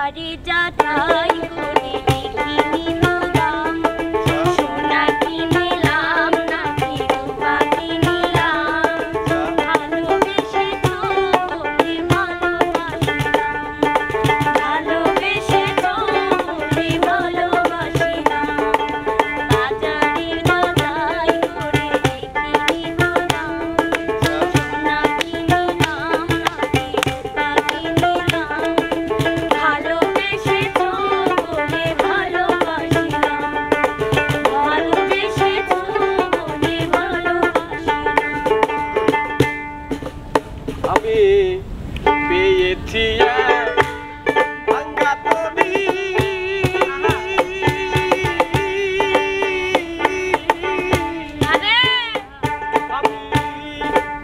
বাজারে যাতাই করে দেখিনি দাম সোনা কিনলাম নাকি রূপা কিনলাম ভালোবেসে তো বলে ভালোবাসিলাম ভালোবেসে তো বলে ভালোবাসিলাম বাজারে যাতাই করে দেখিনি দাম সোনা কিনলাম নাকি রূপা কিনলাম ভালোবেসে তো বলে ভালোবাসিলাম ভালোবেসে তো বলে ভালোবাসিলাম আমি পেয়েছি এক ভাঙা তরি আরে আমি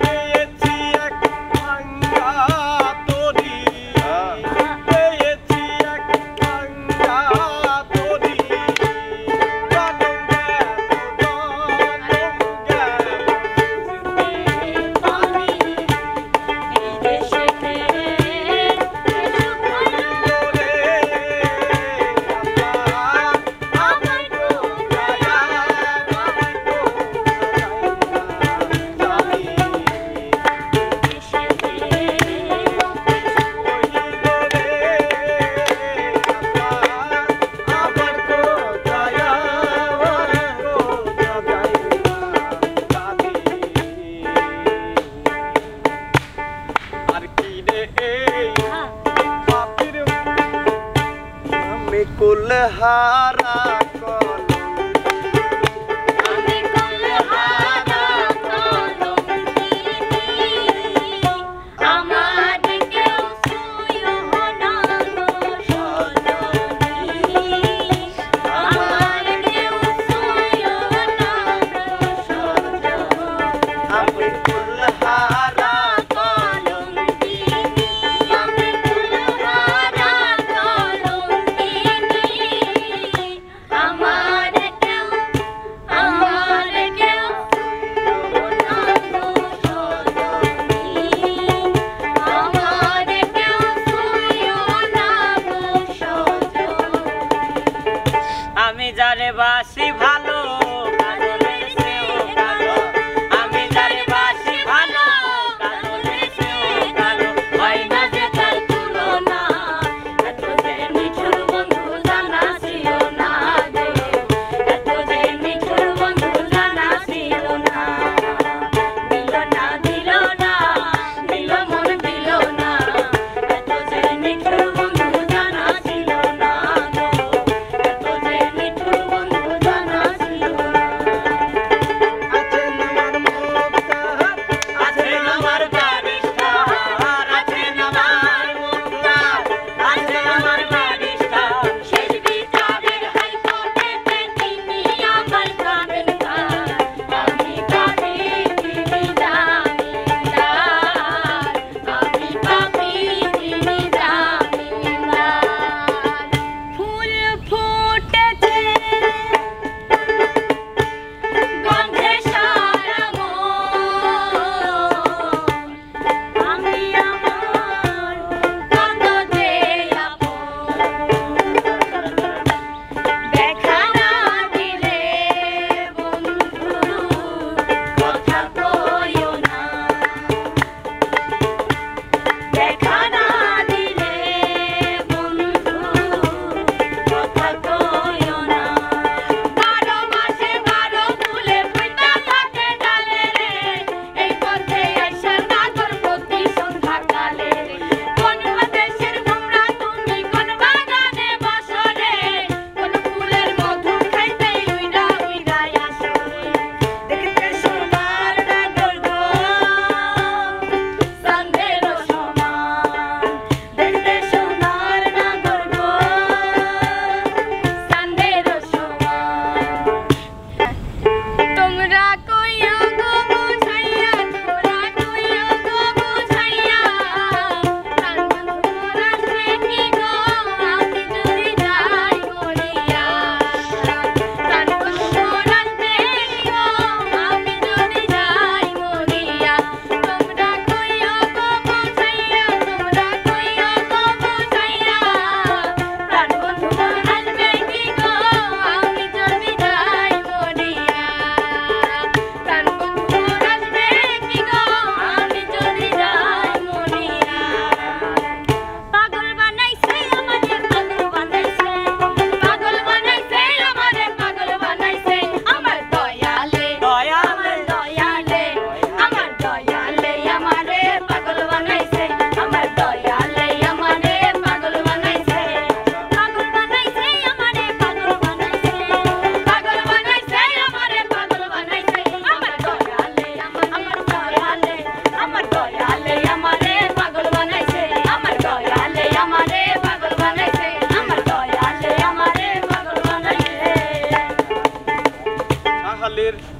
পেয়েছি এক ভাঙা তরি পেয়েছি এক ভাঙা তরি বিদেশেতে আমার কুলহারা আমি কুলহারা কলঙ্কিনী আমার কেউ ছুঁয়ো না গো সজনী আমার কেউ ছুঁয়ো না গো সজনী আমি কুলহারা কলঙ্কিনী আমি কুলহারা কলঙ্কিনী আমার কেউ ছুঁয়ো না গো সজনী আমার কেউ ছুঁয়ো না গো সজনী আমি যারে বাসি ভালো কাজলের চেয়েও ভালো আমি যারে বাসি ভালো কাজলের চেয়েও ভালো হয় না যে তার তুলনা এত যে মিঠুর বন্ধু জানা ছিল না গো এত যে মিঠুর বন্ধু জানা ছিল না দিল না দিল না দিল মন দিল না এত যে মিঠুর বন্ধু জানা ছিল না গো এত যে মিঠুর বন্ধু জানা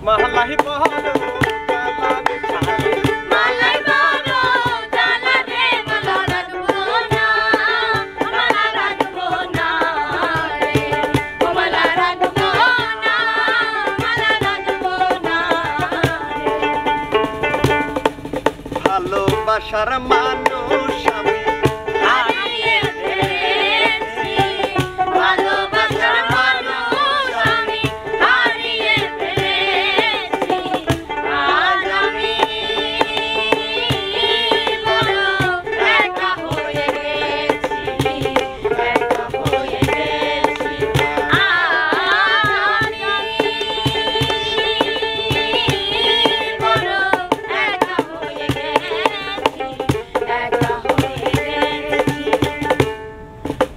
মালাই বড় জ্বালা রে ছাড়ে মালাই বড় জ্বালা রে মালা রাখবো না মালা রাখবো না রে ও মালা রাখবো না মালা রাখবো না ভালোবাসার মানুষ আমি হারিয়ে ফেলেছি ভালোবাসার মানুষ আমি হারিয়ে ফেলেছি আজ আমি বড় একা হয়ে গেছি একা হয়ে গেছি আজ আমি বড় একা হয়ে গেছি একা হয়ে গেছি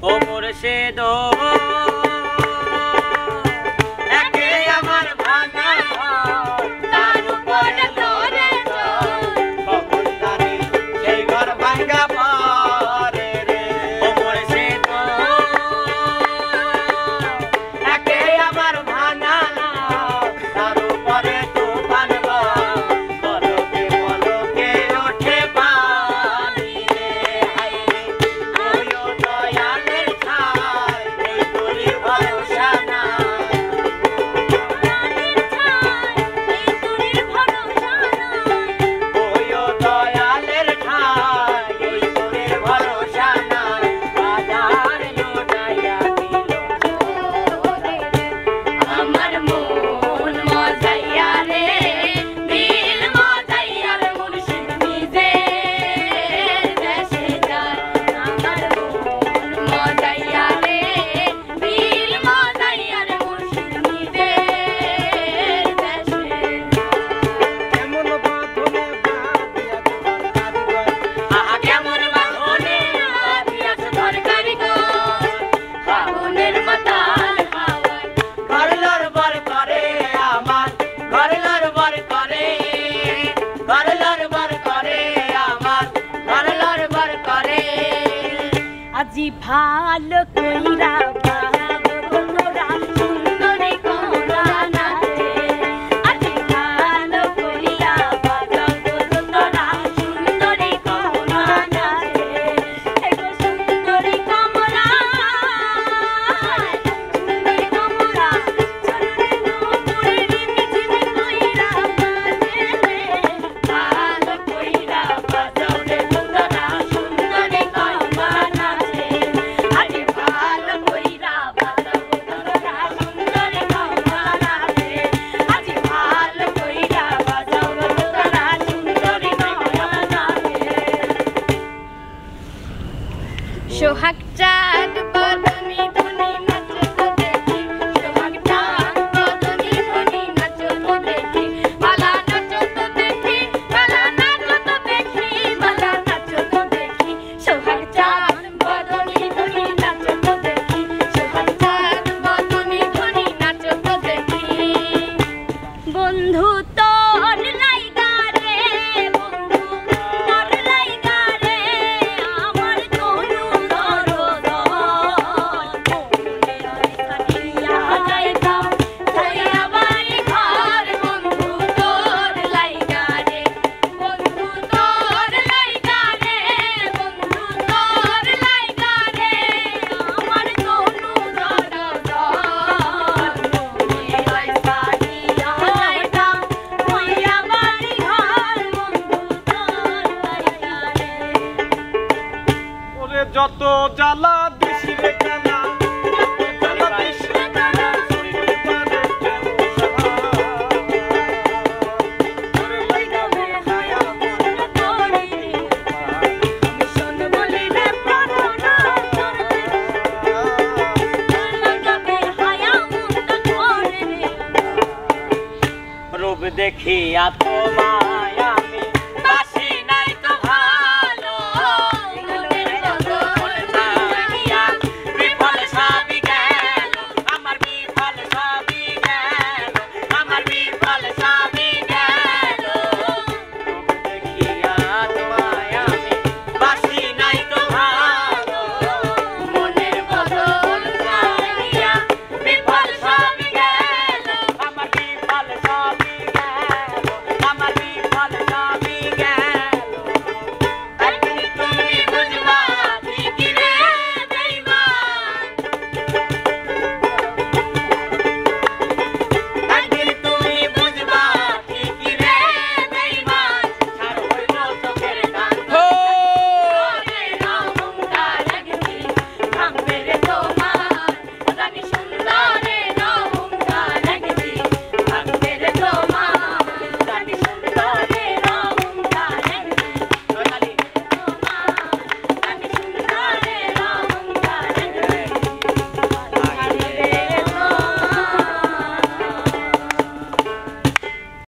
ও মুর্শিদ একে আমার ভাঙা ঘর, তার উপরে তোরে তোর ভগবানের সেই ঘর ভাঙ্গা পরে রে ও মুর্শিদ একে আমার ভাঙা ঘর, তার উপরে তুফান বলকে বলকে ওঠে পানি রে হাই রে ওয়ো দয়ালের ছাই এই তোরি ভরসা নাই ওয়ো দয়ালের ঠাই এই তোরি ভরসা নাই বাজার লুটাইয়া দিল আমার মন মজাইয়া রে দিল মজাইয়া রে মুর্শিদ নিজে দেশে যায় আমার মন মজাইয়া রে দিল মজাইয়া রে মুর্শিদ নিজে দেশে কেমন বাঁধনে বাঁধিয়া তোমার কারিগর আহা কেমন বাঁধনে দিয়াছে তরকারি গো ফাগুনের মাতাল হাওয়ায় ঘর লড়বড় করে আমার ঘর লড়বড় করে ঘর লড়বড় করে আমার ঘর লড়বড় করে আজি ভালো কইরা বাবুরা সুন্দরী কোরা নাচে আজি ভালো কইরা বাবুরা সুন্দরী কোরা নাচে এগো সুন্দরী কমলা চলরে নপুরে রিমিঝিমি কইরা বাজে রে ভালো কইরা বাজাও রে বন্ধুরা সুন্দরী কমলা নাচে আজি ভালো কইরা বাজাও বন্ধুরা সুন্দরী কমলা নাচে আজি ভালো কইরা বাজাও বন্ধুরা সুন্দরী কমলা নাচে সোহাগ চাঁদ বদনি ধনি নাচো তো দেখি সোহাগ চাঁদ বদনি ধনি নাচো তো দেখি মালা নাচো তো দেখি মালা নাচো তো দেখি মালা নাচো তো দেখি সোহাগ চাঁদ বদনি ধনি নাচো তো দেখি সোহাগ চাঁদ বদনি ধনি নাচো তো দেখি বন্ধু তোর লাইগা রে বন্ধু তোর লাইগা রে আমার তনু দরদ মনে যাইতাম যাইয়া বাড়ি ঘর বন্ধু তোর লাইগা রে বন্ধু তোর লাইগা রে বন্ধু তোর লাইগা রে আমার তনু দরদ মনে যাইতাম যাইয়া বাড়ি ঘর বন্ধু তোর লাইগা রে ওরে যত জ্বালা দিস রে কানা যত জ্বালা দিস রে কানা শরীরে পারে কেন ওরে লাইগা রে হায়া মনটা তোরে আমি শোন বলি রে প্রাণ না লাগাবে হায়া মুন্ডা তোরে রূপ দেখিয়া তোমার